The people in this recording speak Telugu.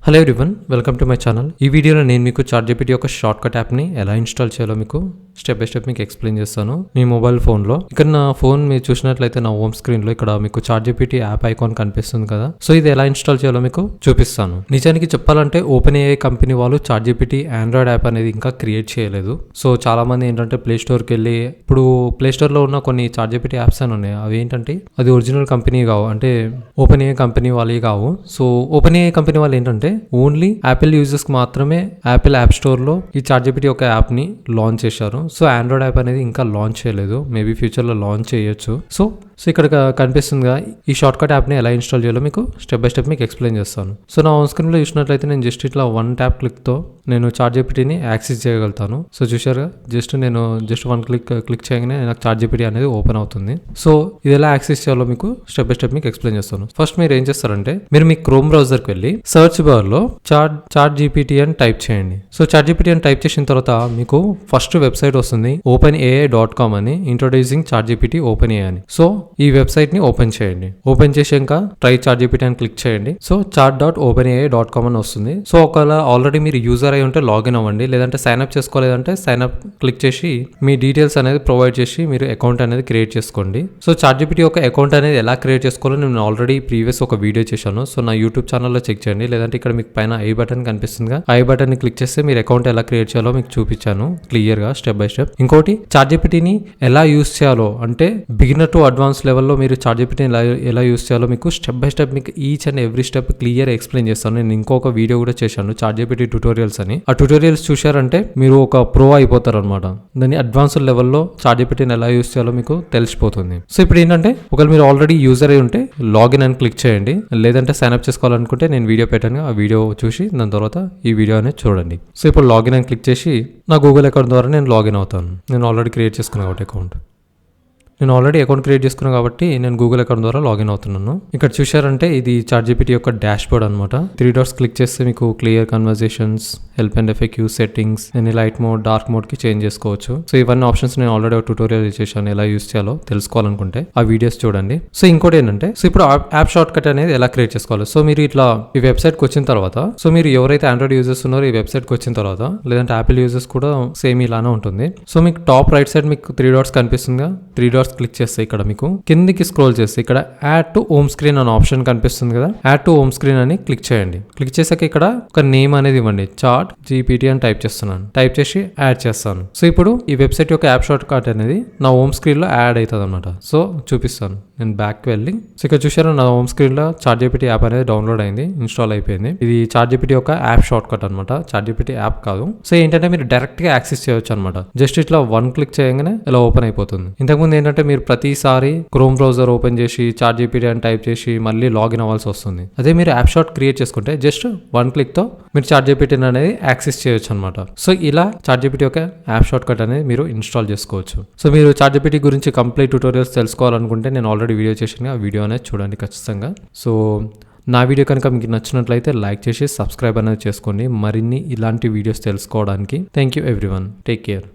Hello everyone, welcome to my channel. ఈ వీడియోలో నేను మీకు ChatGPT యొక్క షార్ట్ కట్ యాప్ని ఎలా ఇన్స్టాల్ చేయాలో మీకు స్టెప్ బై స్టెప్ మీకు ఎక్స్ప్లెయిన్ చేస్తాను మీ మొబైల్ ఫోన్లో. ఇక్కడ నా ఫోన్ మీరు చూసినట్లయితే నా హోమ్ స్క్రీన్లో ఇక్కడ మీకు ChatGPT యాప్ ఐకాన్ కనిపిస్తుంది కదా. సో ఇది ఎలా ఇన్స్టాల్ చేయాలో మీకు చూపిస్తాను. నిజానికి చెప్పాలంటే OpenAI కంపెనీ వాళ్ళు ChatGPT ఆండ్రాయిడ్ యాప్ అనేది ఇంకా క్రియేట్ చేయలేదు. సో చాలా మంది ఏంటంటే ప్లే స్టోర్కి వెళ్ళి ఇప్పుడు ప్లే స్టోర్లో ఉన్న కొన్ని ChatGPT యాప్స్ అని ఉన్నాయి. అవి ఏంటంటే అది ఒరిజినల్ కంపెనీ కావు, అంటే OpenAI కంపెనీ వాళ్ళవి కావు. సో OpenAI కంపెనీ వాళ్ళు ఏంటంటే ఓన్లీ యాపిల్ యూజర్స్ కి మాత్రమే యాపిల్ యాప్ స్టోర్ లో ఈ ChatGPT ఒక యాప్ ని లాంచ్ చేశారు. సో ఆండ్రాయిడ్ యాప్ అనేది ఇంకా లాంచ్ చేయలేదు, మేబీ ఫ్యూచర్ లో లాంచ్ చేయొచ్చు. సో ఇక్కడ కనిపిస్తుందిగా ఈ షార్ట్ కట్ యాప్ ని ఎలా ఇన్స్టాల్ చేయాలో మీకు స్టెప్ బై స్టెప్ మీకు ఎక్స్ప్లెయిన్ చేస్తాను. సో నా హోమ్ స్క్రీన్ లో చూసినట్లయితే నేను జస్ట్ ఇట్లా వన్ ట్యాప్ క్లిక్ తో నేను ChatGPT ని యాక్సెస్ చేయగలుగుతాను. సో చూసారుగా, నేను జస్ట్ వన్ క్లిక్ చేయగానే నాకు ChatGPT అనేది ఓపెన్ అవుతుంది. సో ఇది ఎలా యాక్సెస్ చేయాలో మీకు స్టెప్ బై స్టెప్ మీకు ఎక్స్ప్లెయిన్ చేస్తాను. ఫస్ట్ మీరు ఏం చేస్తారంటే మీరు మీ క్రోమ్ బ్రౌజర్ కి వెళ్ళి సర్చ్ బార్ లో ChatGPT అని టైప్ చేయండి. సో ChatGPT అని టైప్ చేసిన తర్వాత మీకు ఫస్ట్ వెబ్సైట్ వస్తుంది openai.com అని, ఇంట్రొడ్యూసింగ్ ChatGPT OpenAI అని. సో ఈ వెబ్సైట్ ని ఓపెన్ చేయండి. ఓపెన్ చేసాక ట్రై ChatGPT అని క్లిక్ చేయండి. సో chat.openai.com అని వస్తుంది. సో ఒకవేళ ఆల్రెడీ మీరు యూజర్ అయి ఉంటే లాగిన్ అవ్వండి, లేదంటే సైన్ అప్ చేసుకోలేదంటే సైన్ అప్ క్లిక్ చేసి మీ డీటెయిల్స్ అనేది ప్రొవైడ్ చేసి మీరు అకౌంట్ అనేది క్రియేట్ చేసుకోండి. సో ChatGPT ఒక అకౌంట్ అనేది ఎలా క్రియేట్ చేసుకోవాలో నేను ఆల్రెడీ ప్రీవియస్ ఒక వీడియో చేశాను. సో నా యూట్యూబ్ ఛానల్లో చెక్ చేయండి, లేదంటే ఇక్కడ మీకు పైన ఐ బటన్ కనిపిస్తుందిగా, ఐ బటన్ ని క్లిక్ చేస్తే మీరు అకౌంట్ ఎలా క్రియేట్ చేయాలో మీకు చూపించాను క్లియర్ గా స్టెప్ బై స్టెప్. ఇంకోటి ChatGPT ని ఎలా యూస్ చేయాలో, అంటే బిగినర్ టు అడ్వాన్స్ లెవెల్లో మీరు ChatGPT ఎలా యూస్ చేయాలో మీకు స్టెప్ బై స్టెప్ మీకు each and every step clear explain చేస్తాను. నేను ఇంకొక వీడియో కూడా చేశాను ChatGPT ట్యూటోరియల్స్ అని. ఆ ట్యూటోరియల్స్ చూశారంటే మీరు ఒక ప్రో అయిపోతారు అనమాట. దాన్ని అడ్వాన్స్డ్ లెవెల్లో ChatGPT ని ఎలా యూస్ చేయాలో మీకు తెలిసిపోతుంది. సో ఇప్పుడు ఏంటంటే ఒకవేళ మీరు ఆల్రెడీ యూజర్ అయి ఉంటే లాగిన్ అని క్లిక్ చేయండి, లేదంటే సైన్ అప్ చేసుకోవాలనుకుంటే నేను వీడియో పెట్టాను, ఆ వీడియో చూసి దాని తర్వాత ఈ వీడియో అనేది చూడండి. సో ఇప్పుడు లాగిన్ అని క్లిక్ చేసి నా గూగుల్ అకౌంట్ ద్వారా నేను లాగిన్ అవుతాను. నేను ఆల్రెడీ క్రియేట్ చేసుకున్నాను కాబట్టి అకౌంట్ క్రియేట్ చేసుకున్నాను కాబట్టి నేను గూగుల్ అకౌంట్ ద్వారా లాగిన్ అవుతున్నాను. ఇక్కడ చూశారంటే ఇది ChatGPT యొక్క డాష్బోర్డ్ అనమాట. 3 డాట్స్ క్లిక్ చేస్తే మీకు clear conversations, help and FAQ settings, any light mode, dark mode కి చేంజ్ చేసుకోవచ్చు. సో ఇవన్నీ ఆప్షన్స్ నేను ఆల్రెడీ ఒక ట్యూటోరియల్ చేశాను, ఎలా యూస్ చేయాలో తెలుసుకోవాలనుకుంటే ఆ వీడియోస్ చూడండి. సో ఇంకోటి ఏంటంటే ఇప్పుడు యాప్ షార్ట్ కట్ అనేది ఎలా క్రియేట్ చేసుకోవాలి. సో మీరు ఇట్లా ఈ వెబ్సైట్ కి వచ్చిన తర్వాత, సో మీరు ఎవరైతే ఆండ్రాయిడ్ యూజర్స్ ఉన్నారో ఈ వెబ్సైట్ కి వచ్చిన తర్వాత, లేదంటే యాపిల్ యూజర్స్ కూడా సేమ్ ఇలానే ఉంటుంది. సో మీకు టాప్ రైట్ సైడ్ మీకు 3 డాట్స్ కనిపిస్తుందిగా, 3 డాట్స్ క్లిక్ చేస్తే ఇక్కడ మీకు కిందికి స్క్రోల్ చేస్తే ఇక్కడ యాడ్ టు హోమ్ స్క్రీన్ అనే ఆప్షన్ కనిపిస్తుంది కదా, యాడ్ టు హోమ్ స్క్రీన్ అని క్లిక్ చేయండి. క్లిక్ చేసాక ఇక్కడ ఒక నేమ్ అనేది ఇవ్వండి, ChatGPT అని టైప్ చేస్తున్నాను. టైప్ చేసి యాడ్ చేస్తాను. సో ఇప్పుడు ఈ వెబ్సైట్ యొక్క యాప్ షార్ట్ కట్ అనేది నా హోమ్ స్క్రీన్ లో యాడ్ అవుతుంది అనమాట. సో చూపిస్తాను, నేను బ్యాక్ వెళ్ళి. సో ఇక్కడ చూసారా, నా హోమ్ స్క్రీన్ లో ChatGPT యాప్ అనేది డౌన్లోడ్ అయింది, ఇన్స్టాల్ అయిపోయింది. ఇది ChatGPT యొక్క యాప్ షార్ట్ కట్ అనమాట, ChatGPT యాప్ కాదు. సో ఏంటంటే మీరు డైరెక్ట్ గా యాక్సెస్ చేయొచ్చు అనమాట. జస్ట్ ఇట్లా వన్ క్లిక్ చేయగానే ఇలా ఓపెన్ అయిపోతుంది. ఇంతకుముందు ఏంటంటే మీరు ప్రతిసారి క్రోమ్ బ్రౌజర్ ఓపెన్ చేసి ChatGPT అని టైప్ చేసి మళ్ళీ లాగిన్ అవ్వాల్సి వస్తుంది. అదే మీరు యాప్ షార్ట్ క్రియేట్ చేసుకుంటే జస్ట్ వన్ క్లిక్ తో మీరు ChatGPT అనేది యాక్సెస్ చేయొచ్చు అనమాట. సో ఇలా ChatGPT యొక్క యాప్ షార్ట్ కట్ అనేది మీరు ఇన్స్టాల్ చేసుకోవచ్చు. సో మీరు ChatGPT గురించి కంప్లీట్ ట్యూటోరియల్స్ తెలుసుకోవాలనుకుంటే నేను ఆల్రెడీ వీడియో చేసిన ఆ వీడియో అనేది చూడండి ఖచ్చితంగా. సో నా వీడియో కనుక మీకు నచ్చినట్లయితే లైక్ చేసి సబ్స్క్రైబ్ అనేది చేసుకోండి మరిన్ని ఇలాంటి వీడియోస్ తెలుసుకోవడానికి. Thank you everyone, take care.